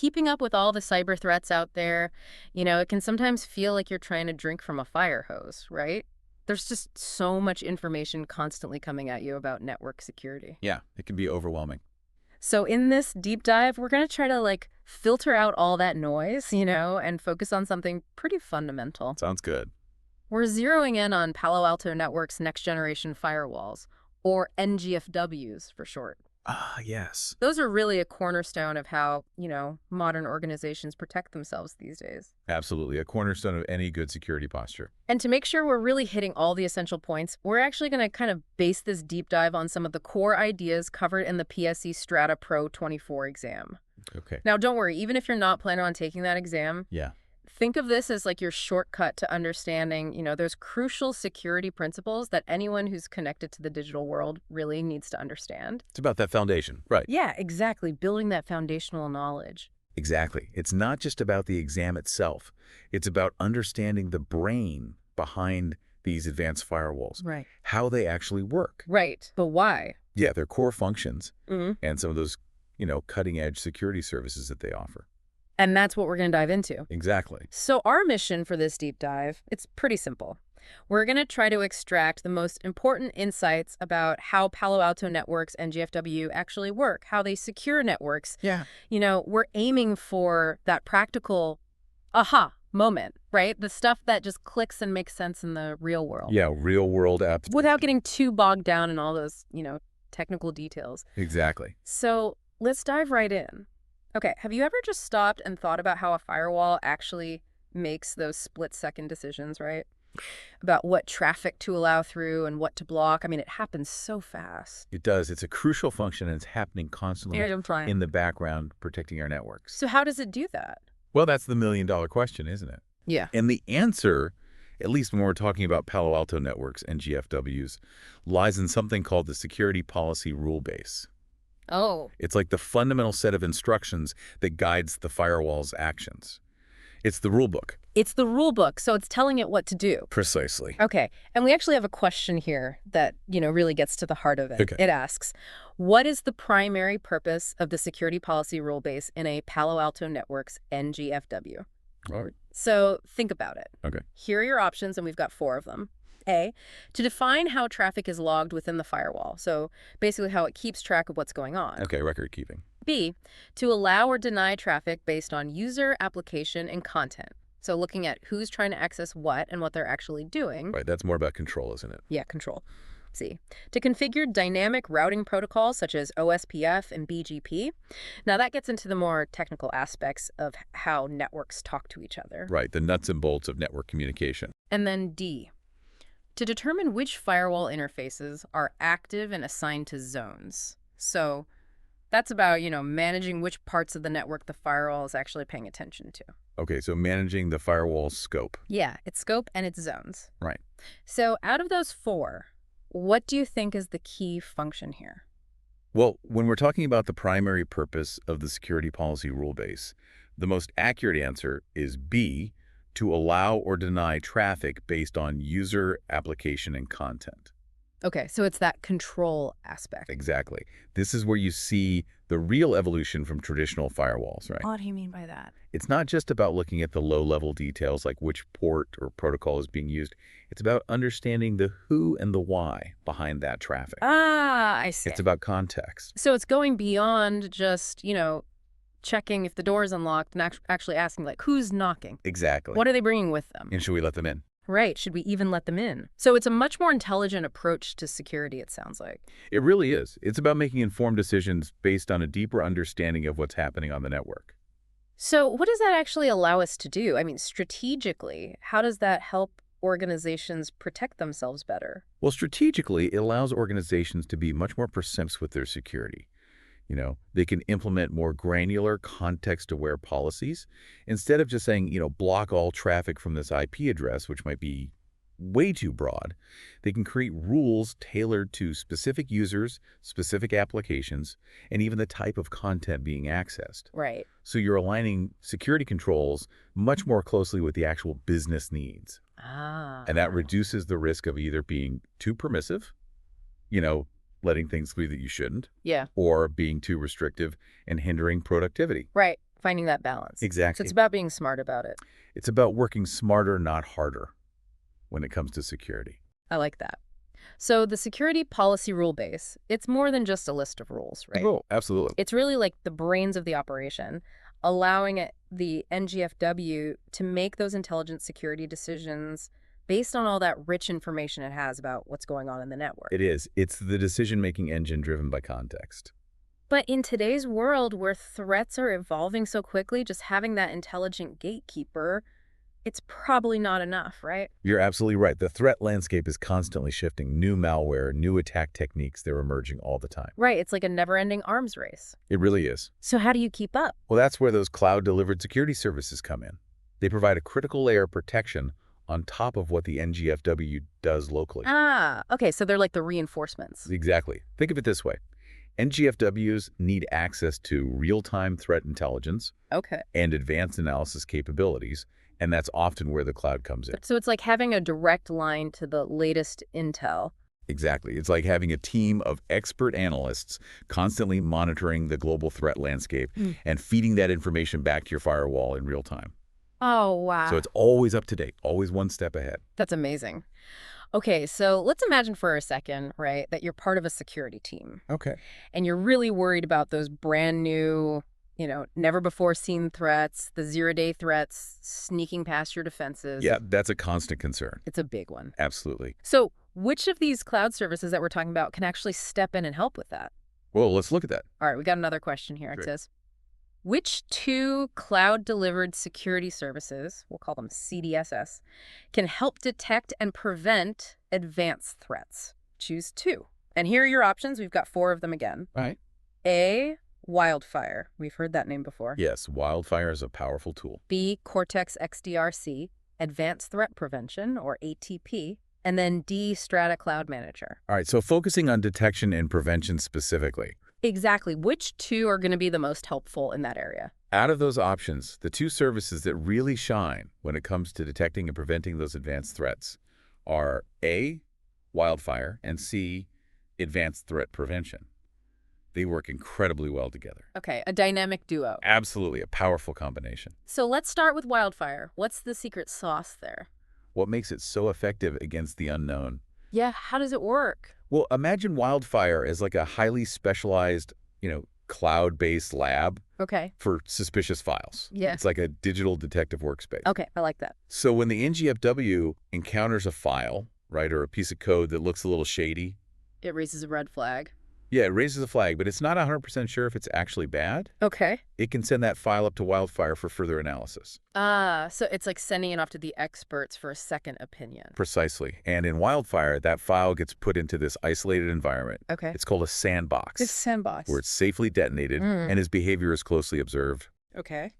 keeping up with all the cyber threats out there, it can sometimes feel like you're trying to drink from a fire hose, right? There's just so much information constantly coming at you about network security. Yeah, it can be overwhelming. So in this deep dive, we're going to try to filter out all that noise, and focus on something pretty fundamental. Sounds good. We're zeroing in on Palo Alto Network's next generation firewalls, or NGFWs for short. Ah, yes. Those are really a cornerstone of how, modern organizations protect themselves these days. Absolutely. A cornerstone of any good security posture. And to make sure we're really hitting all the essential points, we're actually going to kind of base this deep dive on some of the core ideas covered in the PSE-Strata-Pro-24 exam. Okay. Now, don't worry, even if you're not planning on taking that exam, Yeah. think of this as your shortcut to understanding, those crucial security principles that anyone who's connected to the digital world really needs to understand. It's about that foundation. Right. Yeah, exactly. Building that foundational knowledge. Exactly. It's not just about the exam itself. It's about understanding the brain behind these advanced firewalls. Right. How they actually work. Right. But why? Yeah, their core functions Mm-hmm. and some of those, cutting-edge security services that they offer. And that's what we're going to dive into. Exactly. So our mission for this deep dive, it's pretty simple. We're going to try to extract the most important insights about how Palo Alto Networks and GFW actually work, how they secure networks. Yeah. We're aiming for that practical aha moment, right? The stuff that just clicks and makes sense in the real world. Yeah, real-world apps. Without getting too bogged down in all those, technical details. Exactly. So let's dive right in. Okay, have you ever just stopped and thought about how a firewall actually makes those split-second decisions, right? About what traffic to allow through and what to block. I mean, it happens so fast. It does. It's a crucial function, and it's happening constantly in the background, protecting our networks. So how does it do that? Well, that's the million-dollar question, isn't it? Yeah. And the answer, at least when we're talking about Palo Alto Networks and GFWs, lies in something called the Security Policy Rule Base. Oh. It's like the fundamental set of instructions that guides the firewall's actions. It's the rule book. It's the rule book, so it's telling it what to do. Precisely. Okay, and we actually have a question here that, really gets to the heart of it. Okay. It asks, what is the primary purpose of the Security Policy Rule Base in a Palo Alto Networks NGFW? All right. So think about it. Okay. Here are your options, and we've got 4 of them. A, to define how traffic is logged within the firewall, so basically how it keeps track of what's going on. Okay, record keeping. B, to allow or deny traffic based on user, application, and content. So looking at who's trying to access what and what they're actually doing. Right, that's more about control, isn't it? Yeah, control. C, to configure dynamic routing protocols such as OSPF and BGP. Now that gets into the more technical aspects of how networks talk to each other. Right, the nuts and bolts of network communication. And then D, to determine which firewall interfaces are active and assigned to zones. So that's about, managing which parts of the network the firewall is actually paying attention to. Okay, so managing the firewall's scope. Yeah, its scope and its zones. Right. So out of those 4, what do you think is the key function here? Well, when we're talking about the primary purpose of the Security Policy Rule Base, the most accurate answer is B, to allow or deny traffic based on user, application, and content. Okay, so it's that control aspect. Exactly. This is where you see the real evolution from traditional firewalls, right? What do you mean by that? It's not just about looking at the low-level details like which port or protocol is being used. It's about understanding the who and the why behind that traffic. Ah, I see. It's about context. So it's going beyond just, checking if the door is unlocked and actually asking, who's knocking? Exactly. What are they bringing with them? And should we let them in? Right. Should we even let them in? So it's a much more intelligent approach to security, it sounds like. It really is. It's about making informed decisions based on a deeper understanding of what's happening on the network. So what does that actually allow us to do? I mean, strategically, how does that help organizations protect themselves better? Well, strategically, it allows organizations to be much more precise with their security. They can implement more granular, context-aware policies instead of just saying, block all traffic from this IP address, which might be way too broad. They can create rules tailored to specific users, specific applications, and even the type of content being accessed. Right. So you're aligning security controls much more closely with the actual business needs. Ah. And that reduces the risk of either being too permissive, letting things through that you shouldn't, Yeah. or being too restrictive and hindering productivity. Right. Finding that balance. So it's Exactly. about being smart about it. It's about working smarter, not harder, when it comes to security. I like that. So the security policy rule base, it's more than just a list of rules, right? Oh, absolutely. It's really like the brains of the operation, allowing the NGFW to make those intelligent security decisions based on all that rich information it has about what's going on in the network. It is. It's the decision-making engine driven by context. But in today's world where threats are evolving so quickly, just having that intelligent gatekeeper, it's probably not enough, right? You're absolutely right. The threat landscape is constantly shifting. New malware, new attack techniques, they're emerging all the time. Right, it's like a never-ending arms race. It really is. So how do you keep up? Well, that's where those cloud-delivered security services come in. They provide a critical layer of protection on top of what the NGFW does locally. Ah, okay, so they're like the reinforcements. Exactly. Think of it this way. NGFWs need access to real-time threat intelligence Okay. and advanced analysis capabilities, and that's often where the cloud comes in. So it's like having a direct line to the latest intel. Exactly. It's like having a team of expert analysts constantly monitoring the global threat landscape and feeding that information back to your firewall in real time. Oh, wow. So it's always up to date, always one step ahead. That's amazing. Okay, so let's imagine for a second, right, that you're part of a security team Okay. and you're really worried about those brand new, never before seen threats, the zero-day threats sneaking past your defenses. Yeah, that's a constant concern. It's a big one. Absolutely. So which of these cloud services that we're talking about can actually step in and help with that? Well, let's look at that. All right, we got another question here. It Great. says, which two cloud-delivered security services, we'll call them CDSS, can help detect and prevent advanced threats? Choose two. And here are your options. We've got four of them again. All right. A, Wildfire. We've heard that name before. Yes, wildfire is a powerful tool. B, Cortex XDRC, Advanced Threat Prevention, or ATP. And then D, Strata Cloud Manager. All right, so focusing on detection and prevention specifically. Exactly. Which two are going to be the most helpful in that area? Out of those options, the two services that really shine when it comes to detecting and preventing those advanced threats are A, wildfire, and C, advanced threat prevention. They work incredibly well together. Okay, a dynamic duo. Absolutely a powerful combination. So let's start with Wildfire. What's the secret sauce there? What makes it so effective against the unknown? Yeah, how does it work? Well, imagine wildfire as like a highly specialized, cloud-based lab Okay. for suspicious files. Yeah. It's like a digital detective workspace. Okay, I like that. So when the NGFW encounters a file, right, or a piece of code that looks a little shady, It raises a red flag. yeah, it raises a flag, but it's not 100% sure if it's actually bad. Okay. It can send that file up to Wildfire for further analysis. Ah, so it's like sending it off to the experts for a second opinion. Precisely. And in Wildfire, that file gets put into this isolated environment. Okay. It's called a sandbox, This sandbox. where it's safely detonated and his behavior is closely observed. Okay.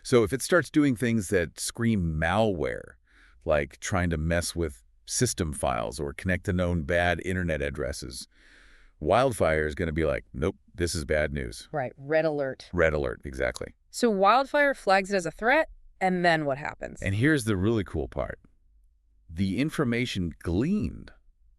So if it starts doing things that scream malware, like trying to mess with system files or connect to known bad internet addresses, Wildfire is going to be like, nope, this is bad news. Right, red alert. Red alert, exactly. So Wildfire flags it as a threat, and then what happens? And here's the really cool part. The information gleaned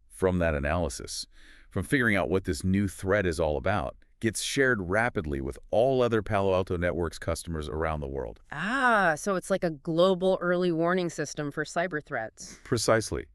from that analysis, from figuring out what this new threat is all about, gets shared rapidly with all other Palo Alto Networks customers around the world. Ah, so it's like a global early warning system for cyber threats. Precisely.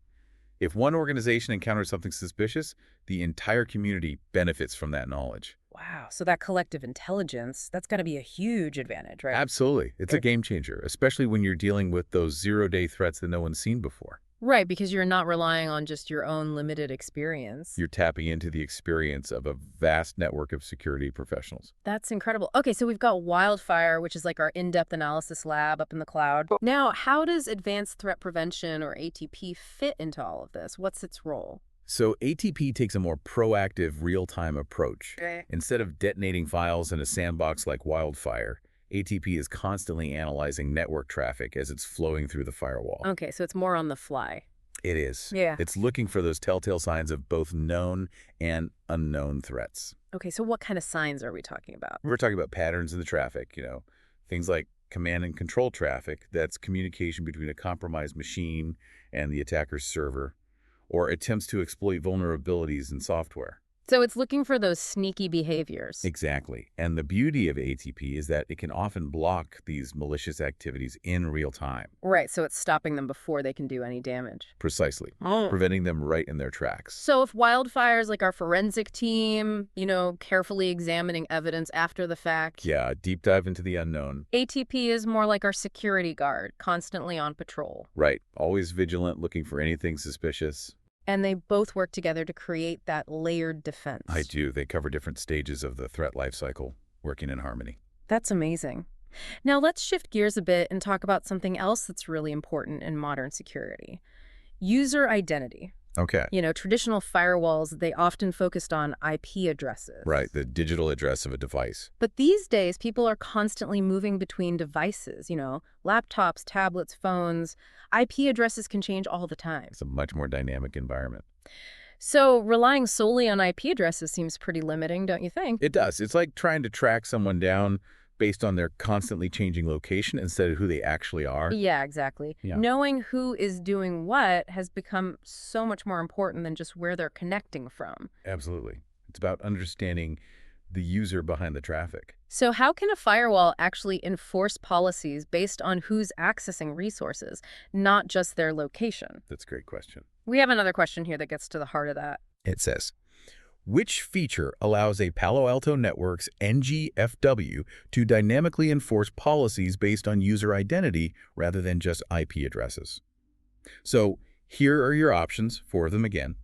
If one organization encounters something suspicious, the entire community benefits from that knowledge. Wow, so that collective intelligence, that's got to be a huge advantage, right? Absolutely. It's a game changer, especially when you're dealing with those zero-day threats that no one's seen before. Right, because you're not relying on just your own limited experience. You're tapping into the experience of a vast network of security professionals. That's incredible. Okay, so we've got Wildfire, which is like our in-depth analysis lab up in the cloud. Now, how does Advanced Threat Prevention, or ATP, fit into all of this? What's its role? So ATP takes a more proactive, real-time approach. Okay. Instead of detonating files in a sandbox like Wildfire, ATP is constantly analyzing network traffic as it's flowing through the firewall. Okay, so it's more on the fly. It is. Yeah. It's looking for those telltale signs of both known and unknown threats. Okay, so what kind of signs are we talking about? We're talking about patterns in the traffic, things like command and control traffic, that's communication between a compromised machine and the attacker's server, or attempts to exploit vulnerabilities in software. So it's looking for those sneaky behaviors. Exactly. And the beauty of ATP is that it can often block these malicious activities in real time. Right, so it's stopping them before they can do any damage. Precisely. Oh. Preventing them right in their tracks. So if wildfires, like our forensic team, carefully examining evidence after the fact, Yeah, a deep dive into the unknown. ATP is more like our security guard, constantly on patrol. Right. Always vigilant, looking for anything suspicious. And they both work together to create that layered defense. I do. They cover different stages of the threat lifecycle, working in harmony. That's amazing. Now let's shift gears a bit and talk about something else that's really important in modern security. User identity. Okay. Traditional firewalls, they often focused on IP addresses. Right, the digital address of a device. But these days, people are constantly moving between devices, laptops, tablets, phones. IP addresses can change all the time. It's a much more dynamic environment. So relying solely on IP addresses seems pretty limiting, don't you think? It does. It's like trying to track someone down based on their constantly changing location instead of who they actually are. Yeah, exactly. Yeah. Knowing who is doing what has become so much more important than just where they're connecting from. Absolutely. It's about understanding the user behind the traffic. So how can a firewall actually enforce policies based on who's accessing resources, not just their location? That's a great question. We have another question here that gets to the heart of that. It says, which feature allows a Palo Alto Network's NGFW to dynamically enforce policies based on user identity rather than just IP addresses? So here are your options, four of them again.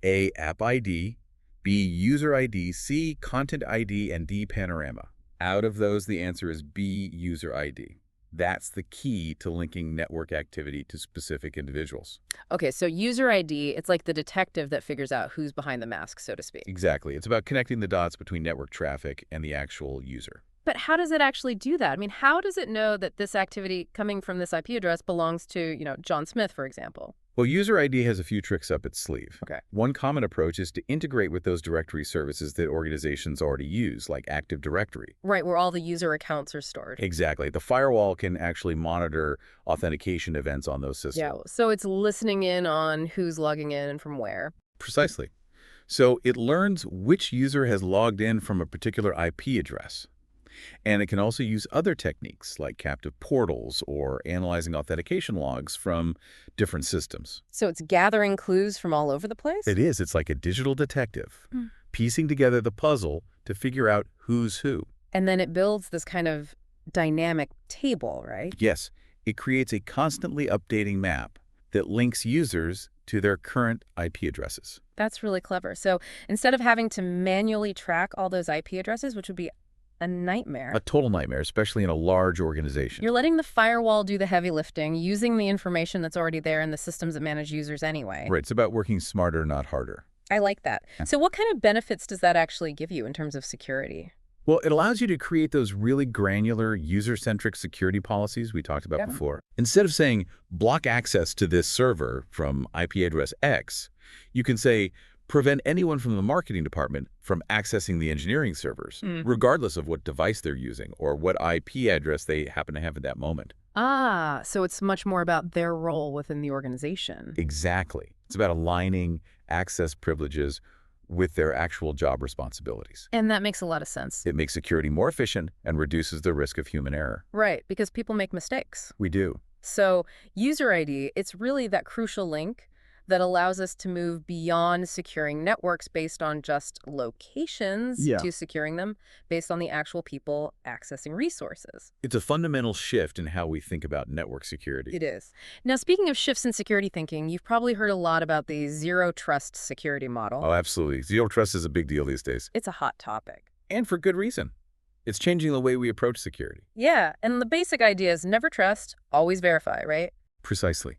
A, App ID, B, User ID, C, Content ID, and D, Panorama. Out of those, the answer is B, User ID. That's the key to linking network activity to specific individuals. Okay, so user ID, it's like the detective that figures out who's behind the mask, so to speak. Exactly. It's about connecting the dots between network traffic and the actual user. But how does it actually do that? I mean, how does it know that this activity coming from this IP address belongs to, John Smith, for example? Well, User ID has a few tricks up its sleeve. Okay. One common approach is to integrate with those directory services that organizations already use, like Active Directory. Right, where all the user accounts are stored. Exactly. The firewall can actually monitor authentication events on those systems. Yeah, so it's listening in on who's logging in and from where. Precisely. So it learns which user has logged in from a particular IP address. And it can also use other techniques like captive portals or analyzing authentication logs from different systems. So it's gathering clues from all over the place? It is. It's like a digital detective, piecing together the puzzle to figure out who's who. And then it builds this kind of dynamic table, right? Yes, it creates a constantly updating map that links users to their current IP addresses. That's really clever. So instead of having to manually track all those IP addresses, which would be a nightmare. A total nightmare, especially in a large organization. You're letting the firewall do the heavy lifting, using the information that's already there in the systems that manage users anyway. Right, it's about working smarter, not harder. I like that. So what kind of benefits does that actually give you in terms of security? Well, it allows you to create those really granular, user-centric security policies we talked about before. Instead of saying, block access to this server from IP address X, you can say, prevent anyone from the marketing department from accessing the engineering servers, regardless of what device they're using or what IP address they happen to have at that moment. Ah, so it's much more about their role within the organization. Exactly. It's about aligning access privileges with their actual job responsibilities. And that makes a lot of sense. It makes security more efficient and reduces the risk of human error. Right, because people make mistakes. We do. So user ID, it's really that crucial link that allows us to move beyond securing networks based on just locations to securing them based on the actual people accessing resources. It's a fundamental shift in how we think about network security. It is. Now, speaking of shifts in security thinking, you've probably heard a lot about the zero trust security model. Oh, absolutely. Zero trust is a big deal these days. It's a hot topic. And for good reason. It's changing the way we approach security. Yeah, and the basic idea is never trust, always verify, right? Precisely.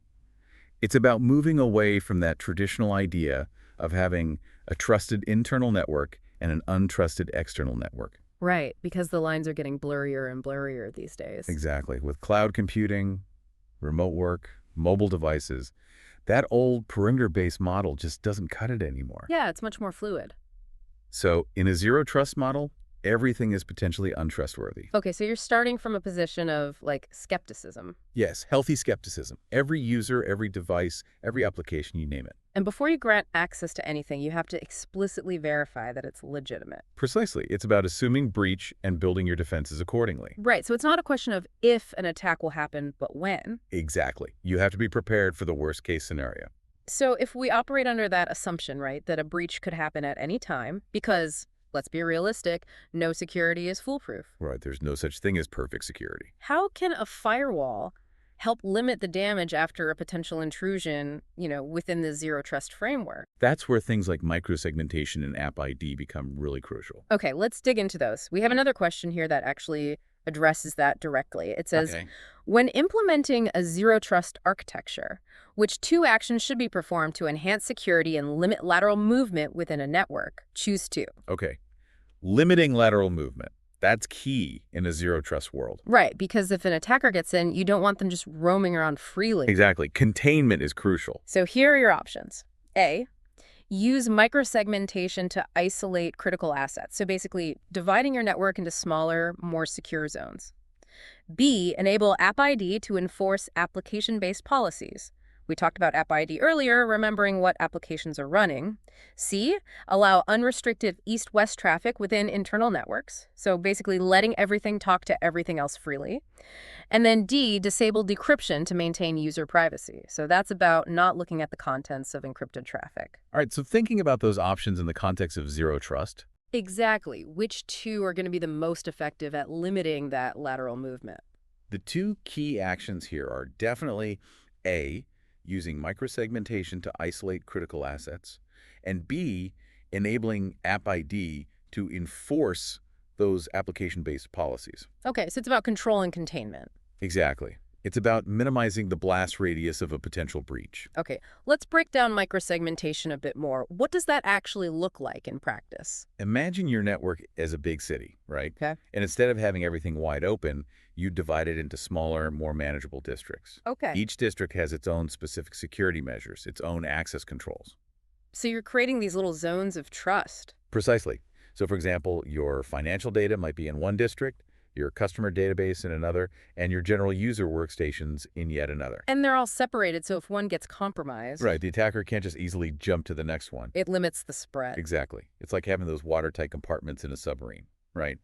It's about moving away from that traditional idea of having a trusted internal network and an untrusted external network. Right, because the lines are getting blurrier and blurrier these days. Exactly. With cloud computing, remote work, mobile devices, that old perimeter-based model just doesn't cut it anymore. Yeah, it's much more fluid. So in a zero trust model, Everything is potentially untrustworthy. Okay, so you're starting from a position of, like, skepticism. Yes, healthy skepticism. Every user, every device, every application, you name it. And before you grant access to anything, you have to explicitly verify that it's legitimate. Precisely. It's about assuming breach and building your defenses accordingly. Right, so it's not a question of if an attack will happen, but when. Exactly. You have to be prepared for the worst case scenario. So if we operate under that assumption, right, that a breach could happen at any time, because, let's be realistic, no security is foolproof. Right, there's no such thing as perfect security. How can a firewall help limit the damage after a potential intrusion, within the zero trust framework? That's where things like microsegmentation and App ID become really crucial. Okay, let's dig into those. We have another question here that actually addresses that directly. It says, Okay. when implementing a zero trust architecture, which two actions should be performed to enhance security and limit lateral movement within a network? Choose two. Okay. Limiting lateral movement. That's key in a zero trust world. Right, because if an attacker gets in, you don't want them just roaming around freely. Exactly. Containment is crucial. So here are your options. A, use microsegmentation to isolate critical assets. So basically, dividing your network into smaller, more secure zones. B, enable App ID to enforce application-based policies. We talked about App ID earlier, remembering what applications are running. C, allow unrestricted east-west traffic within internal networks. So basically letting everything talk to everything else freely. And then D, disable decryption to maintain user privacy. So that's about not looking at the contents of encrypted traffic. All right, so thinking about those options in the context of zero trust. Exactly. Which two are going to be the most effective at limiting that lateral movement? The two key actions here are definitely A, using microsegmentation to isolate critical assets, and B, enabling App ID to enforce those application-based policies. Okay, so it's about control and containment. Exactly. It's about minimizing the blast radius of a potential breach. Okay, let's break down microsegmentation a bit more. What does that actually look like in practice? Imagine your network as a big city, right? Okay. And instead of having everything wide open, you divide it into smaller, more manageable districts. Okay. Each district has its own specific security measures, its own access controls. So you're creating these little zones of trust. Precisely. So, for example, your financial data might be in one district, your customer database in another, and your general user workstations in yet another. And they're all separated, so if one gets compromised, Right, the attacker can't just easily jump to the next one. it limits the spread. Exactly. It's like having those watertight compartments in a submarine, right?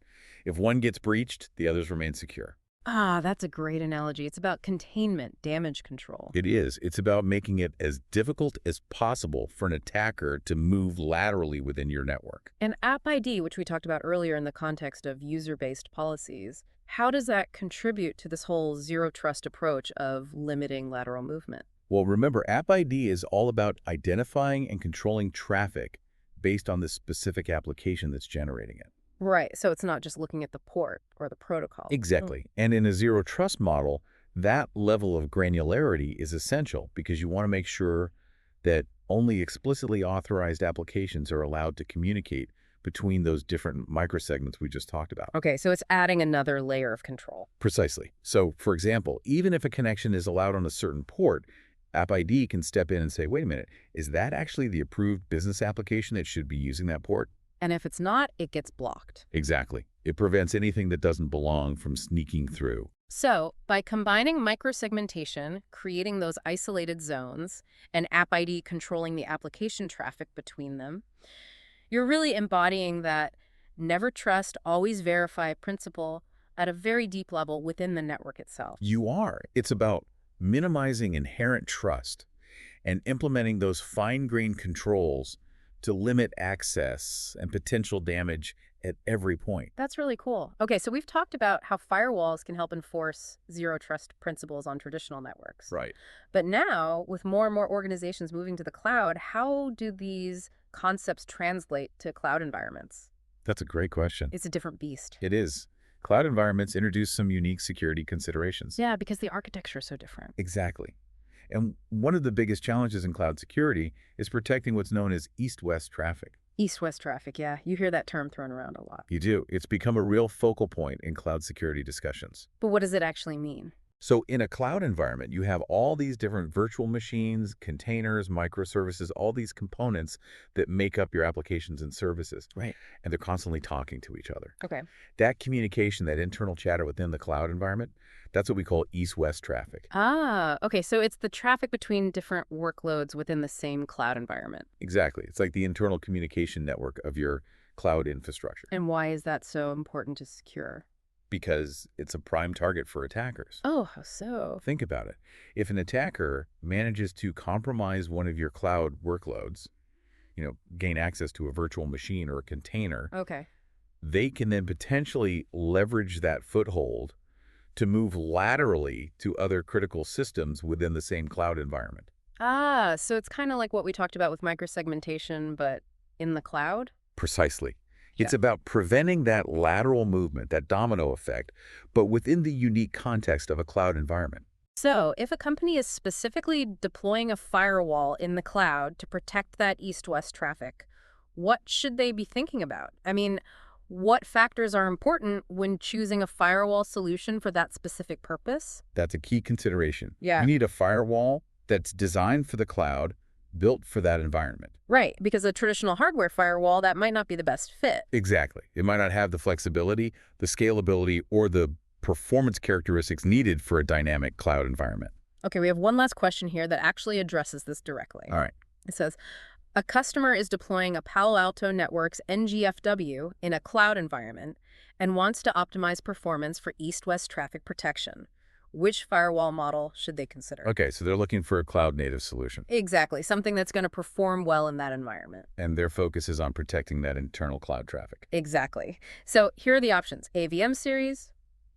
If one gets breached, the others remain secure. Ah, that's a great analogy. It's about containment, damage control. It is. It's about making it as difficult as possible for an attacker to move laterally within your network. And App ID, which we talked about earlier in the context of user-based policies, how does that contribute to this whole zero trust approach of limiting lateral movement? Well, remember, App ID is all about identifying and controlling traffic based on the specific application that's generating it. Right, so it's not just looking at the port or the protocol. Exactly. And in a zero trust model, that level of granularity is essential because you want to make sure that only explicitly authorized applications are allowed to communicate between those different microsegments we just talked about. Okay, so it's adding another layer of control. Precisely. So, for example, even if a connection is allowed on a certain port, App ID can step in and say, wait a minute, is that actually the approved business application that should be using that port? And if it's not, it gets blocked. Exactly. It prevents anything that doesn't belong from sneaking through. So, by combining microsegmentation, creating those isolated zones, and App ID controlling the application traffic between them, you're really embodying that never trust, always verify principle at a very deep level within the network itself. You are. It's about minimizing inherent trust and implementing those fine-grained controls to limit access and potential damage at every point. That's really cool. Okay, so we've talked about how firewalls can help enforce zero trust principles on traditional networks. Right. But now, with more and more organizations moving to the cloud, how do these concepts translate to cloud environments? That's a great question. It's a different beast. It is. Cloud environments introduce some unique security considerations. Yeah, because the architecture is so different. Exactly. And one of the biggest challenges in cloud security is protecting what's known as east-west traffic. East-west traffic, yeah. You hear that term thrown around a lot. You do. It's become a real focal point in cloud security discussions. But what does it actually mean? So in a cloud environment, you have all these different virtual machines, containers, microservices, all these components that make up your applications and services, Right. and they're constantly talking to each other. Okay. That communication, that internal chatter within the cloud environment, that's what we call east-west traffic. Ah, okay. So it's the traffic between different workloads within the same cloud environment. Exactly. It's like the internal communication network of your cloud infrastructure And why is that so important to secure? because it's a prime target for attackers. Oh, how so? Think about it. If an attacker manages to compromise one of your cloud workloads, gain access to a virtual machine or a container, Okay. they can then potentially leverage that foothold to move laterally to other critical systems within the same cloud environment. Ah, so it's kind of like what we talked about with microsegmentation, but in the cloud? Precisely. Yeah. It's about preventing that lateral movement, that domino effect, but within the unique context of a cloud environment. So if a company is specifically deploying a firewall in the cloud to protect that east-west traffic, what should they be thinking about? I mean, what factors are important when choosing a firewall solution for that specific purpose? That's a key consideration. You Yeah. need a firewall that's designed for the cloud, built for that environment. Right, because a traditional hardware firewall, that might not be the best fit. Exactly. It might not have the flexibility, the scalability, or the performance characteristics needed for a dynamic cloud environment. Okay, we have one last question here that actually addresses this directly. All right. It says, a customer is deploying a Palo Alto Networks NGFW in a cloud environment and wants to optimize performance for east-west traffic protection. Which firewall model should they consider? Okay, so they're looking for a cloud-native solution, Exactly, something that's going to perform well in that environment. and their focus is on protecting that internal cloud traffic. Exactly. So here are the options. AVM series,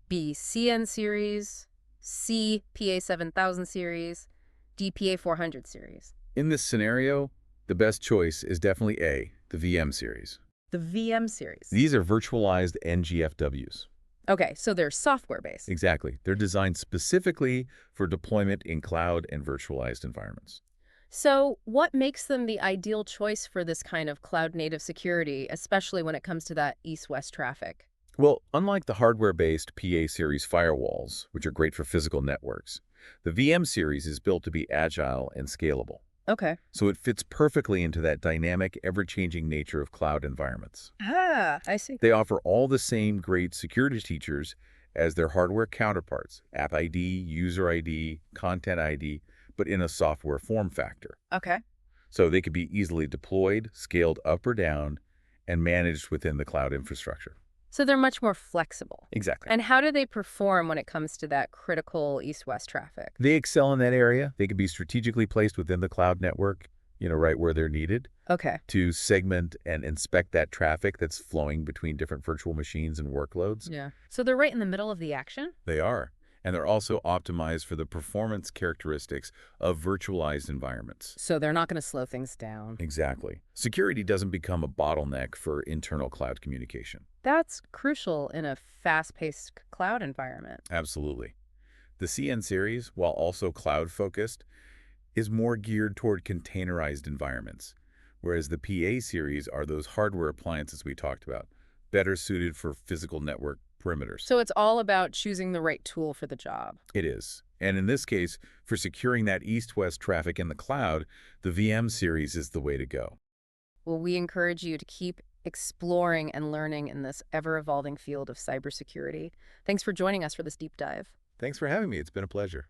B CN series, C PA7000 series, D PA400 series. In this scenario, the best choice is definitely A, the VM series. The VM series. These are virtualized NGFWs. Okay, so they're software-based. Exactly. They're designed specifically for deployment in cloud and virtualized environments. So what makes them the ideal choice for this kind of cloud-native security, especially when it comes to that east-west traffic? Well, unlike the hardware-based PA series firewalls, which are great for physical networks, the VM series is built to be agile and scalable. Okay. So it fits perfectly into that dynamic, ever-changing nature of cloud environments. Ah, I see. They offer all the same great security features as their hardware counterparts, App ID, User ID, Content ID, but in a software form factor. Okay. So they could be easily deployed, scaled up or down, and managed within the cloud infrastructure. So they're much more flexible. Exactly. And how do they perform when it comes to that critical east-west traffic? They excel in that area. They can be strategically placed within the cloud network, right where they're needed Okay. to segment and inspect that traffic that's flowing between different virtual machines and workloads. Yeah. So they're right in the middle of the action? They are. And they're also optimized for the performance characteristics of virtualized environments. So they're not going to slow things down. Exactly. Security doesn't become a bottleneck for internal cloud communication. That's crucial in a fast-paced cloud environment. Absolutely. The CN series, while also cloud-focused, is more geared toward containerized environments, whereas the PA series are those hardware appliances we talked about, better suited for physical network perimeters. So it's all about choosing the right tool for the job. It is. And in this case, for securing that east-west traffic in the cloud, the VM series is the way to go. Well, we encourage you to keep exploring and learning in this ever-evolving field of cybersecurity. Thanks for joining us for this deep dive. Thanks for having me. It's been a pleasure.